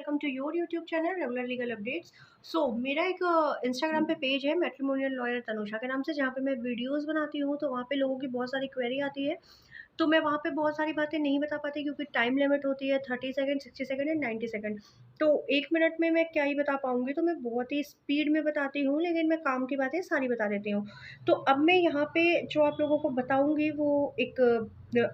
Welcome to your YouTube channel regular legal updates. मेरा एक Instagram पे पेज है मैट्रिमोनियल लॉयर तनुषा के नाम से, जहाँ पे मैं वीडियोस बनाती हूँ। तो वहाँ पे लोगों की बहुत सारी क्वेरी आती है, तो मैं वहाँ पे बहुत सारी बातें नहीं बता पाती क्योंकि टाइम लिमिट होती है 30 सेकंड, 60 सेकंड एंड 90 सेकंड। तो 1 मिनट में मैं क्या ही बता पाऊँगी, तो मैं बहुत ही स्पीड में बताती हूँ, लेकिन मैं काम की बातें सारी बता देती हूँ। तो अब मैं यहाँ पे जो आप लोगों को बताऊँगी वो एक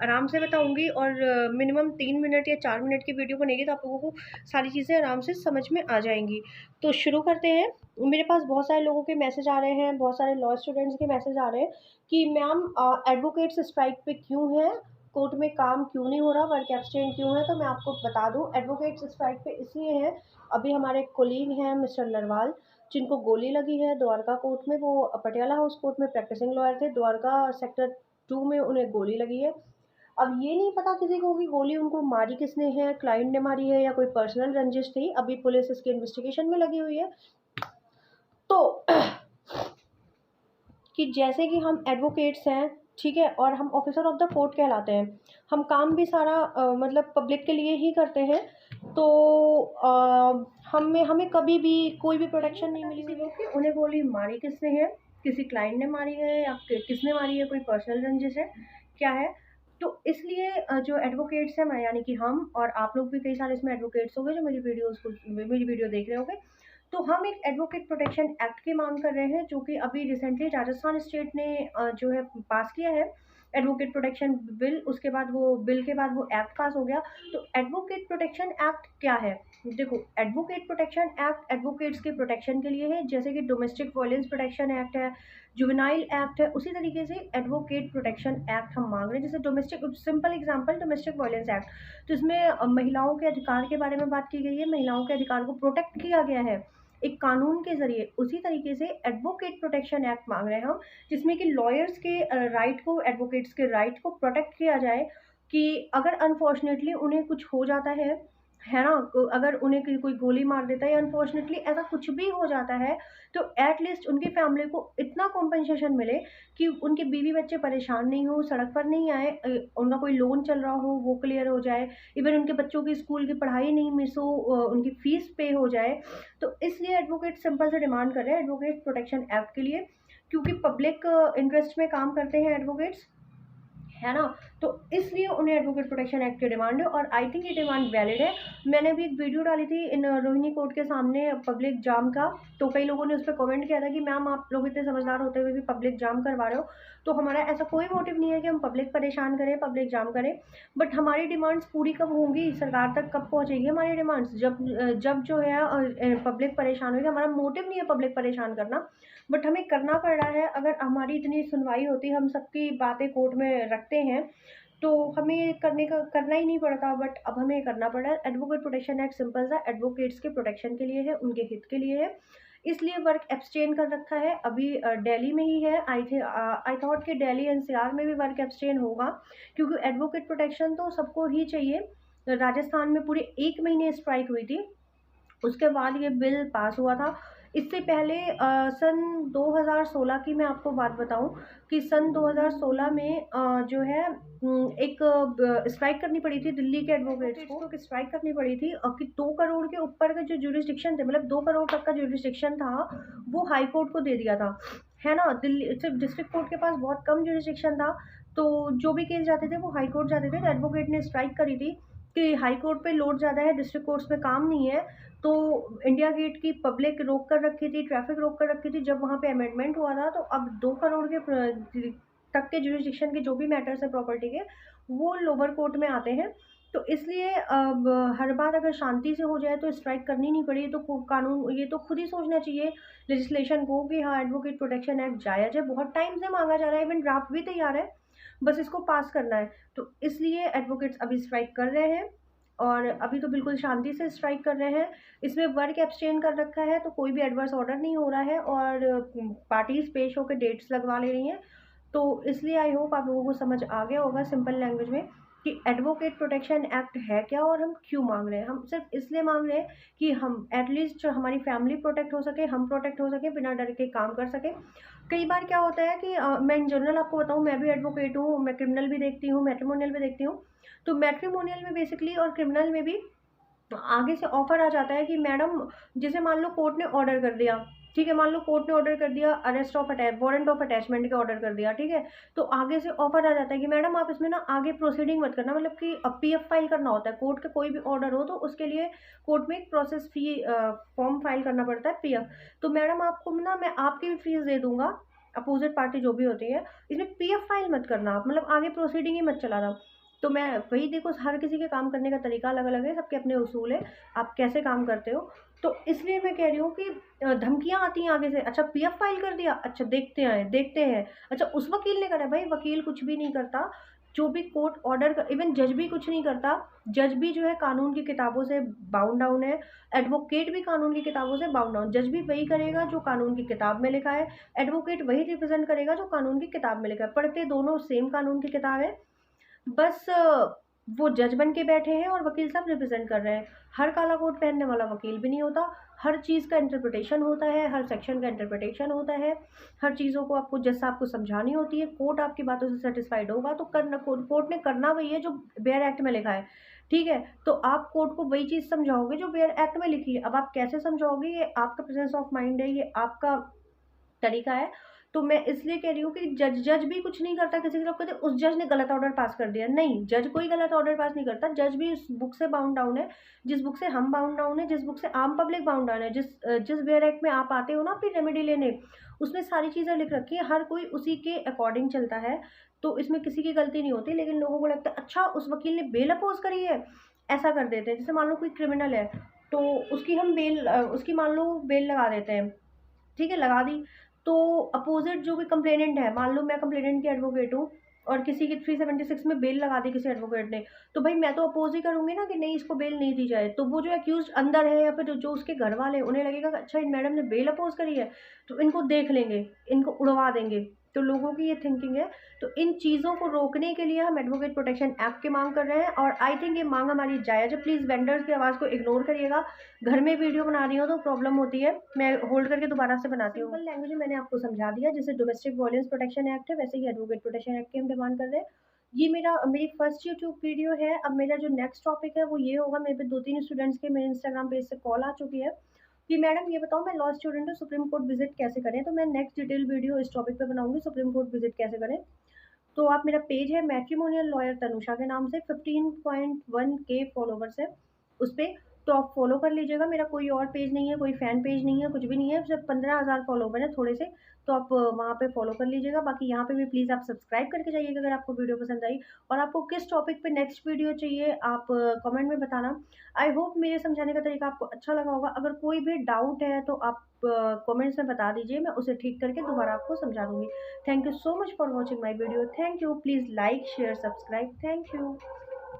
आराम से बताऊँगी, और मिनिमम 3 मिनट या 4 मिनट की वीडियो बनेगी, तो आप लोगों को सारी चीज़ें आराम से समझ में आ जाएँगी। तो शुरू करते हैं। मेरे पास बहुत सारे लोगों के मैसेज आ रहे हैं, बहुत सारे लॉ स्टूडेंट्स के मैसेज आ रहे हैं कि मैम एडवोकेट्स स्ट्राइक पे क्यों हैं? कोर्ट में काम क्यों नहीं हो रहा? वर्क एब्सटेंट क्यों है? तो मैं आपको बता दूँ, एडवोकेट्स स्ट्राइक पे इसलिए हैं, अभी हमारे कोलीग हैं मिस्टर नरवाल, जिनको गोली लगी है द्वारका कोर्ट में। वो पटियाला हाउस कोर्ट में प्रैक्टिसिंग लॉयर थे, द्वारका सेक्टर 2 में उन्हें गोली लगी है। अब ये नहीं पता किसी को कि गोली उनको मारी किसने है, क्लाइंट ने मारी है या कोई पर्सनल रंजिश थी। अभी पुलिस इसके इन्वेस्टिगेशन में लगी हुई है। तो कि जैसे कि हम एडवोकेट्स हैं, ठीक है, और हम ऑफिसर ऑफ द कोर्ट कहलाते हैं। हम काम भी सारा मतलब पब्लिक के लिए ही करते हैं। तो हमें हमें कभी भी कोई भी प्रोटेक्शन नहीं मिली हुई है कि उन्हें गोली मारी किसने है, किसी क्लाइंट ने मारी है या किसने मारी है, कोई पर्सनल रंजिश है, क्या है। तो इसलिए जो एडवोकेट्स हैं, मैं यानी कि हम और आप लोग भी कई सारे इसमें एडवोकेट्स होंगे जो मेरी वीडियो देख रहे होंगे। तो हम एक एडवोकेट प्रोटेक्शन एक्ट की मांग कर रहे हैं, जो कि अभी रिसेंटली राजस्थान स्टेट ने जो है पास किया है, एडवोकेट प्रोटेक्शन बिल। उसके बाद वो बिल के बाद वो एक्ट पास हो गया। तो एडवोकेट प्रोटेक्शन एक्ट क्या है? देखो, एडवोकेट प्रोटेक्शन एक्ट एडवोकेट्स के प्रोटेक्शन के लिए है, जैसे कि डोमेस्टिक वायलेंस प्रोटेक्शन एक्ट है, जुवेनाइल एक्ट है, उसी तरीके से एडवोकेट प्रोटेक्शन एक्ट हम मांग रहे हैं। जैसे domestic, simple example domestic violence act, तो इसमें महिलाओं के अधिकार के बारे में बात की गई है, महिलाओं के अधिकार को प्रोटेक्ट किया गया है एक कानून के ज़रिए। उसी तरीके से एडवोकेट प्रोटेक्शन एक्ट मांग रहे हैं हम, जिसमें कि लॉयर्स के राइट को, एडवोकेट्स के राइट को प्रोटेक्ट किया जाए कि अगर अनफॉर्चुनेटली उन्हें कुछ हो जाता है ना, अगर उन्हें कोई गोली मार देता है या अनफॉर्चुनेटली ऐसा कुछ भी हो जाता है, तो एट लीस्ट उनकी फैमिली को इतना कॉम्पनसेशन मिले कि उनके बीवी बच्चे परेशान नहीं हो, सड़क पर नहीं आए, उनका कोई लोन चल रहा हो वो क्लियर हो जाए, इवन उनके बच्चों की स्कूल की पढ़ाई नहीं मिस हो, उनकी फीस पे हो जाए। तो इसलिए एडवोकेट सिंपल से डिमांड कर रहे हैं एडवोकेट प्रोटेक्शन एक्ट के लिए, क्योंकि पब्लिक इंटरेस्ट में काम करते हैं एडवोकेट्स, है ना। तो इसलिए उन्हें एडवोकेट प्रोटेक्शन एक्ट की डिमांड है, और आई थिंक ये डिमांड वैलिड है। मैंने अभी एक वीडियो डाली थी इन रोहिणी कोर्ट के सामने पब्लिक जाम का, तो कई लोगों ने उस पर कमेंट किया था कि मैम आप लोग इतने समझदार होते हुए भी पब्लिक जाम करवा रहे हो। तो हमारा ऐसा कोई मोटिव नहीं है कि हम पब्लिक परेशान करें, पब्लिक जाम करें, बट हमारी डिमांड्स पूरी कब होंगी, सरकार तक कब पहुंचेगी हमारी डिमांड्स? जब जो है पब्लिक परेशान होगी। हमारा मोटिव नहीं है पब्लिक परेशान करना, बट हमें करना पड़ रहा है। अगर हमारी इतनी सुनवाई होती, हम सबकी बातें कोर्ट में रखते हैं, तो हमें करना ही नहीं पड़ता, बट अब हमें करना पड़ रहा है। एडवोकेट प्रोटेक्शन एक्ट सिंपल सा एडवोकेट्स के प्रोटेक्शन के लिए है, उनके हित के लिए है, इसलिए वर्क एब्सटेन कर रखा है। अभी दिल्ली में ही है, आई थॉट कि दिल्ली एनसीआर में भी वर्क एब्सटेन होगा, क्योंकि एडवोकेट प्रोटेक्शन तो सबको ही चाहिए। राजस्थान में पूरे 1 महीने स्ट्राइक हुई थी, उसके बाद ये बिल पास हुआ था। इससे पहले सन 2016 की मैं आपको बात बताऊं कि सन 2016 में जो है एक स्ट्राइक करनी पड़ी थी दिल्ली के एडवोकेट्स को, स्ट्राइक करनी पड़ी थी कि 2 करोड़ के ऊपर का जो ज्यूरिसडिक्शन थे, मतलब 2 करोड़ तक का ज्यूरिसडिक्शन था, वो हाई कोर्ट को दे दिया था, है ना। दिल्ली सिर्फ डिस्ट्रिक्ट कोर्ट के पास बहुत कम ज्यूरिसडिक्शन था, तो जो भी केस जाते थे वो हाई कोर्ट जाते थे। तो एडवोकेट ने स्ट्राइक करी थी कि हाई कोर्ट पे लोड ज़्यादा है, डिस्ट्रिक्ट कोर्ट्स में काम नहीं है। तो इंडिया गेट की पब्लिक रोक कर रखी थी, ट्रैफिक रोक कर रखी थी जब वहाँ पे अमेंडमेंट हुआ था। तो अब 2 करोड़ के तक के जुरिस्डिक्शन के जो भी मैटर्स है प्रॉपर्टी के, वो लोअर कोर्ट में आते हैं। तो इसलिए अब हर बात अगर शांति से हो जाए तो स्ट्राइक करनी नहीं पड़ी। तो कानून ये तो खुद ही सोचना चाहिए लेजिस्लेशन को कि हाँ, एडवोकेट प्रोटेक्शन एक्ट जायज़ है, बहुत टाइम से मांगा जा रहा है, इवन ड्राफ्ट भी तैयार है, बस इसको पास करना है। तो इसलिए एडवोकेट्स अभी स्ट्राइक कर रहे हैं, और अभी तो बिल्कुल शांति से स्ट्राइक कर रहे हैं। इसमें वर्क एब्सटेन कर रखा है, तो कोई भी एडवर्स ऑर्डर नहीं हो रहा है, और पार्टीज पेश होकर डेट्स लगवा ले रही हैं। तो इसलिए आई होप आप लोगों को समझ आ गया होगा सिंपल लैंग्वेज में कि एडवोकेट प्रोटेक्शन एक्ट है क्या और हम क्यों मांग रहे हैं। हम सिर्फ इसलिए मांग रहे हैं कि हम एटलीस्ट हमारी फैमिली प्रोटेक्ट हो सके, हम प्रोटेक्ट हो सके, बिना डर के काम कर सके। कई बार क्या होता है कि मैं इन जनरल आपको बताऊं, मैं भी एडवोकेट हूँ, मैं क्रिमिनल भी देखती हूँ, मैट्रिमोनियल भी देखती हूँ। तो मैट्रिमोनियल में बेसिकली और क्रिमिनल में भी आगे से ऑफर आ जाता है कि मैडम, जैसे मान लो कोर्ट ने ऑर्डर कर दिया, ठीक है, मान लो कोर्ट ने ऑर्डर कर दिया arrest of attach, warrant of attachment का ऑर्डर कर दिया, ठीक है, तो आगे से ऑफर आ जाता है कि मैडम आप इसमें ना आगे प्रोसीडिंग मत करना, मतलब कि अब पीएफ फाइल करना होता है, कोर्ट का कोई भी ऑर्डर हो तो उसके लिए कोर्ट में एक प्रोसेस फी फॉर्म फाइल करना पड़ता है, पीएफ। तो मैडम आपको ना मैं आपकी भी फीस दे दूंगा, अपोजिट पार्टी जो भी होती है, इसमें पीएफ फाइल मत करना आप, मतलब आगे प्रोसीडिंग ही मत चलाना। तो मैं वही, देखो हर किसी के काम करने का तरीका अलग अलग है, सबके अपने उसूल है, आप कैसे काम करते हो। तो इसलिए मैं कह रही हूँ कि धमकियां आती हैं आगे से, अच्छा पीएफ फाइल कर दिया, अच्छा देखते हैं, अच्छा उस वकील ने करा, भाई वकील कुछ भी नहीं करता, जो भी कोर्ट ऑर्डर कर, इवन जज भी कुछ नहीं करता, जज भी जो है कानून की किताबों से बाउंड डाउन है, एडवोकेट भी कानून की किताबों से बाउंड डाउन, जज भी वही करेगा जो कानून की किताब में लिखा है, एडवोकेट वही रिप्रेजेंट करेगा जो कानून की किताब में लिखा है, पढ़ते दोनों सेम कानून की किताब है, बस वो जज बन के बैठे हैं और वकील साहब रिप्रेजेंट कर रहे हैं। हर काला कोट पहनने वाला वकील भी नहीं होता, हर चीज़ का इंटरप्रिटेशन होता है, हर सेक्शन का इंटरप्रिटेशन होता है, हर चीज़ों को आपको जज साहब को समझानी होती है, कोर्ट आपकी बातों से सेटिस्फाइड होगा तो करना, कोर्ट ने करना वही है जो बेयर एक्ट में लिखा है, ठीक है, तो आप कोर्ट को वही चीज़ समझाओगे जो बेयर एक्ट में लिखी है। अब आप कैसे समझाओगे, ये आपका प्रेजेंस ऑफ माइंड है, ये आपका तरीका है। तो मैं इसलिए कह रही हूँ कि जज भी कुछ नहीं करता, किसी की तरफ कहते उस जज ने गलत ऑर्डर पास कर दिया, नहीं, जज कोई गलत ऑर्डर पास नहीं करता, जज भी उस बुक से बाउंड डाउन है, जिस बुक से हम बाउंड डाउन है, जिस बुक से आम पब्लिक बाउंड डाउन है, जिस बेयर एक्ट में आप आते हो ना अपनी रेमेडी लेने, उसमें सारी चीज़ें लिख रखी है, हर कोई उसी के अकॉर्डिंग चलता है, तो इसमें किसी की गलती नहीं होती। लेकिन लोगों को लगता है अच्छा उस वकील ने बेल अपोज करी है, ऐसा कर देते हैं, जैसे मान लो कोई क्रिमिनल है तो उसकी हम बेल उसकी मान लो बेल लगा देते हैं, ठीक है, लगा दी, तो अपोजिट जो भी कंप्लेनेंट है, मान लो मैं कंप्लेनेंट की एडवोकेट हूँ और किसी की 376 में बेल लगा दी किसी एडवोकेट ने, तो भाई मैं तो अपोज ही करूंगी ना कि नहीं इसको बेल नहीं दी जाए, तो वो जो एक्यूज अंदर है या फिर जो उसके घर वाले, उन्हें लगेगा कि अच्छा इन मैडम ने बेल अपोज करी है तो इनको देख लेंगे, इनको उड़वा देंगे, तो लोगों की ये थिंकिंग है। तो इन चीज़ों को रोकने के लिए हम एडवोकेट प्रोटेक्शन एक्ट की मांग कर रहे हैं और आई थिंक ये मांग हमारी जायज़ है। प्लीज़ वेंडर्स की आवाज़ को इग्नोर करिएगा, घर में वीडियो बना रही हूँ तो प्रॉब्लम होती है, मैं होल्ड करके दोबारा से बनाती हूँ। सिंपल लैंग्वेज में मैंने आपको समझा दिया, जैसे डोमेस्टिक वायलेंस प्रोटेक्शन एक्ट है वैसे ही एडवोकेट प्रोटेक्शन एक्ट की हम डिमांड कर रहे हैं। ये मेरी फर्स्ट यूट्यूब वीडियो है। अब मेरा जो नेक्स्ट टॉपिक है वो ये होगा, मेरे पे 2-3 स्टूडेंट्स के मेरे इंस्टाग्राम पेज से कॉल आ चुकी है कि मैडम ये बताओ मैं लॉ स्टूडेंट हूँ, सुप्रीम कोर्ट विजिट कैसे करें, तो मैं नेक्स्ट डिटेल वीडियो इस टॉपिक पे बनाऊंगी, सुप्रीम कोर्ट विजिट कैसे करें। तो आप, मेरा पेज है मैट्रिमोनियल लॉयर तनुषा के नाम से, 15.1K फॉलोवर्स है उस पर, तो आप फॉलो कर लीजिएगा। मेरा कोई और पेज नहीं है, कोई फैन पेज नहीं है, कुछ भी नहीं है, सिर्फ 15,000 फॉलोवर है थोड़े से, तो आप वहाँ पे फॉलो कर लीजिएगा। बाकी यहाँ पे भी प्लीज़ आप सब्सक्राइब करके जाइएगा अगर आपको वीडियो पसंद आई, और आपको किस टॉपिक पे नेक्स्ट वीडियो चाहिए आप कमेंट में बताना। आई होप मेरे समझाने का तरीका आपको अच्छा लगा होगा। अगर कोई भी डाउट है तो आप कमेंट्स में बता दीजिए, मैं उसे ठीक करके दोबारा आपको समझा दूँगी। Thank you so much for watching my video. Thank you. Please like, share, subscribe. Thank you.